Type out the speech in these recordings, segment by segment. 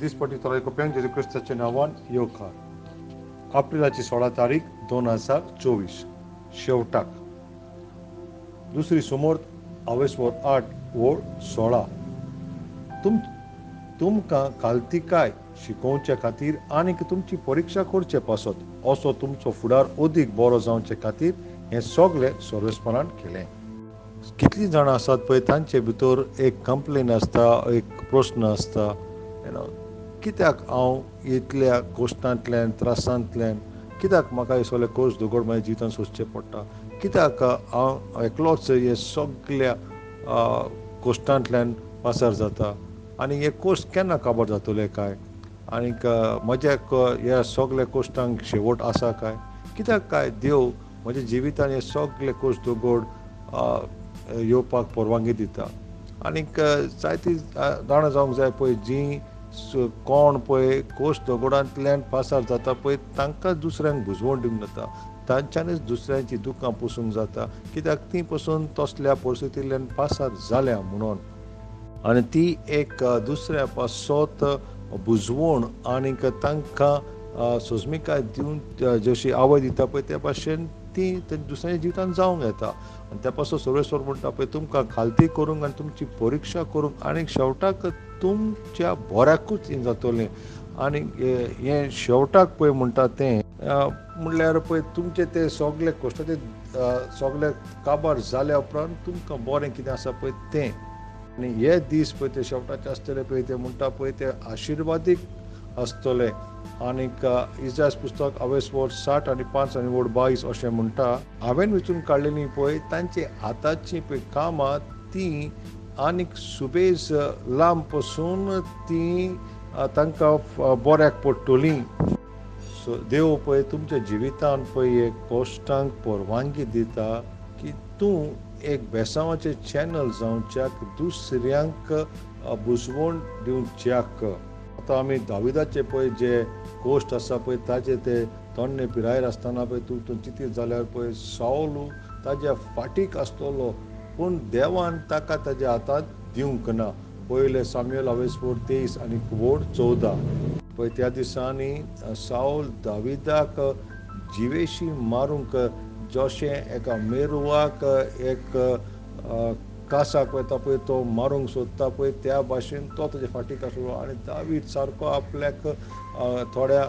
दिसपट्टी तोराय कोप्यांक जेजू क्रिस्ताच्या नांवान येवकार. एप्रिलाची 16 तारीख 2024 शेवटाक. दुसरी समोर आवेसवर 8 वोड 16. तुमकां खालतिकाय शिकोवचे खातीर आनीक तुमची परीक्षा करचे पासत असो तुमचो फुडार अदीक बरो जावचे खातीर हें सगळें सर्वेस्परान केलें. कितलीं जाणां आसात पळय तांचे भितर एक कंप्लेन आसता, एक प्रस्न आसता, कित्याक हांव इतल्या कोश्टांतल्यान त्रासांतल्यान, कित्याक म्हाका हे सगळे कोश्ट दोगोड म्हाज्या जिवितांत सोंसचे पडटा, कित्याक हांव एकलोच हे सगळ्या कोश्टांतल्यान पासार जाता आनी हे कोश्ट केन्ना काबार जातले काय, आनीक म्हज्या ह्या सगळ्या कोश्टांक शेवट आसा काय, कित्याक काय देव म्हज्या जिवितांत हे सगळे कोश्ट दोगोड येवपाक परवानगी दिता. आनीक जायतीं जाणां जावंक जाय पळय जीं कोण पळय कोश्ट दोगोडांतल्यान पासार जाता पळय तांकां दुसऱ्यांक बुजवण दिवंक जाता, तांच्यानच दुसऱ्यांची दुखां पुसूंक जाता, कित्याक तीं पसून तसल्या परिस्थितींतल्यान पासार जाल्या म्हणून. आनी ती एक दुसऱ्या पासत बुजवण आनीक तांकां सोजमीकाय दिवन जशी आवय दिता पळय त्या भाशेन ती दुसऱ्याच्या जिवितांत जावंक येता. आनी त्या पासत सर्वेस्वर म्हणटा पळय तुमकां खालती करूंक आनी तुमची परीक्षा करूंक आनीक शेवटाक तुमच्या बऱ्याकूच जातलें. आनी हें शेवटाक पळय म्हणटा तें म्हणल्यार पळय तुमचे ते सगळे कोश्टाचे सगळे काबार जाल्या उपरांत तुमकां बरें कितें आसा पळय तें. आनी हे दीस पळय ते शेवटाचे आसतले पळय ते म्हणटा पळय ते आशिर्वादीक आसतले. आनीक इजायास पुस्तक आवेसवर 60 आनी 5 आनी वोड 22 अशें म्हणटा, हांवें वेंचून काडलेलीं पळय तांचे हाताचीं पळय कामां तीं आनीक सुबेज लांब पसून तीं तांकां बऱ्याक पडटलीं. सो देव पळय तुमच्या जिवितांत पळय एक कोश्टांक परवानगी दिता की तूं एक बेसांवाचें चॅनल जावच्याक दुसऱ्यांक बुजवण दिवच्याक. आतां आमी दाविदाचे पळय जे कोश्ट आसा पळय ताजे ते तोंडणे पिरायेर आसतना पळय तूं चिंतीत जाल्यार पळय साऊल ताज्या फाटीक आसतलो पूण देवान ताका ताज्या हातांत दिवंक ना. पयले साम्युएल आवेसवर 23 आनी वोड 14 पळय त्या दिसांनी साऊल दाविदाक जिवेशी मारूंक जशें एका मेरुवाक एक कासाक वता पळय तो मारूंक सोदता पळय त्या भाशेन तो ताजे फाटीक आसलो. आनी दावीद सारको आपल्याक थोड्या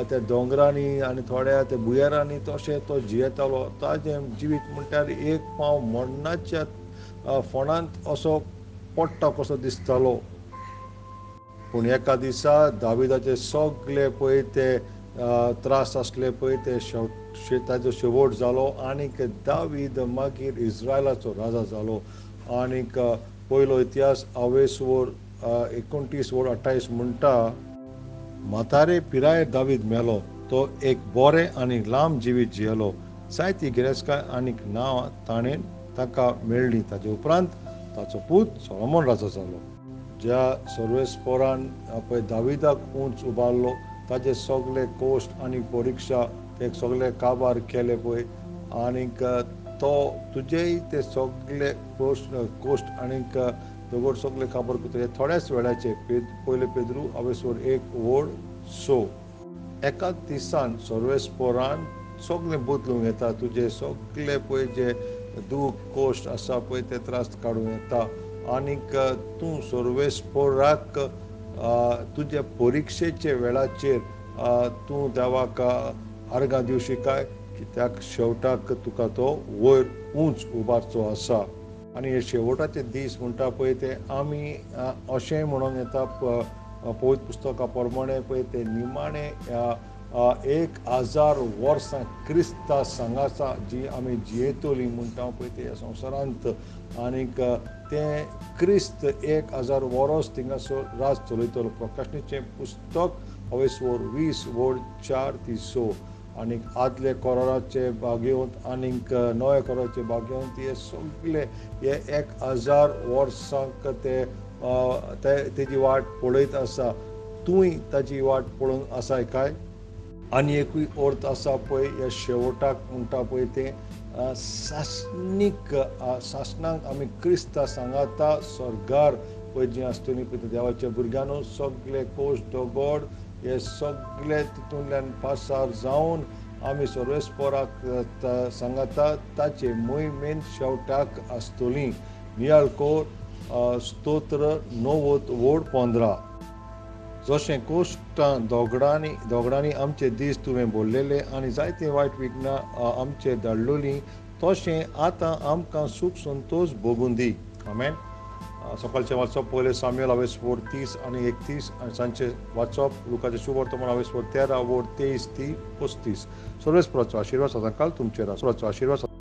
त्या दोंगरांनी आनी थोड्या त्या बुयेरांनी तशें तो जियेतालो. ताजें जिवीत म्हणल्यार एक पांव मरणाच्या फोंडांत असो पडटा कसो दिसतालो. पूण एका दिसा दाविदाचे सगळे पळय ते त्रास आसले पळय ते ताजो शेवट जालो आनीक दावीद मागीर इस्रायलाचो राजा जालो. आनीक पयलो इतिहास आवेसवर 29 वोड 28 म्हणटा, म्हातारे पिरायेर दावीद मेलो, तो एक बरें आनी लांब जिवीत जियेलो. जायती गिरेस्तकाय आनीक नांवां ताणें ताका मेळ्ळीं. ताचे उपरांत ताचो पूत सोलोमोन राजा जालो. ज्या सर्वेस्परान पळय दाविदाक उंच उबारलो ताजे सगळे कोश्ट आनी परीक्षा ते सगळे काबार केले पळय आनीक तो तुजेय ते सगळे कोश्ट आनीक दोगोड सगळे काबार करतले. थोड्याच वेळाचे पयले पेद्रू आवेसवर 1 वोड 6 एकाच दिसान सर्वेस्परान सगळें बदलूंक येता. तुजे सगळे पळय जे दूख कोश्ट आसा पळय ते त्रास काडूंक येता. आनीक तूं सर्वेस्पराक तुज्या परीक्षेचे वेळाचेर तूं देवाक आर्गां दिवशी काय, कित्याक शेवटाक तुका तो वयर उंच उबारचो आसा. आनी हे शेवटाचे दीस म्हणटा पळय ते आमी अशें म्हणूंक येता पवित्र पुस्तका प्रमाणें पळय ते निमाणे 1000 वर्सां क्रिस्ता सांगासा जी आमी जियेतलीं म्हणटा पळय ते ह्या संवसारांत. आनीक तें क्रिस्त 1000 वर्स थिंगासर राज चलयतलो. प्रकाशणेचें पुस्तक आवेसवर 20 वोड 4 ते 6 आनीक आदले कोराराचे बागेवंत आनीक नव्या कोराराचे बागेवंत हे सगळे हे 1000 वर्सांक तेजी वाट पळयत आसा. तूंय ताची वाट पळोवंक आसाय काय? आनी एकूय अर्थ आसा पळय ह्या शेवटाक म्हणटा पळय तें सासणांक आमी क्रिस्ता सांगाता स्वर्गार पळय जी आसतली पळय देवाच्या भुरग्यांनो सगळे कोश दोगोड हे सगळे तितूंतल्यान पासार जावन आमी सर्वेस्पराक सांगाता ताचे मोहिमेन शेवटाक आसतली नियाळकोर स्तोत्र 9:15 जशें कोश्टां दोगडांनी आमचे दीस तुवें बोल्लेले आनी जायते वायट विघ्नां आमचे धाडलोलीं तशें आतां आमकां सूख संतोश भोगून दी आमेन. सकाळचें वाचप पयलें साम्युएल 30 आनी 31 आनी सांजचें वाचप लुकाचें शुभ वर्तमान 13 23 ती 35. सर्वेस्पराचो आशिर्वाद सदांकाळ तुमचेर आसूं.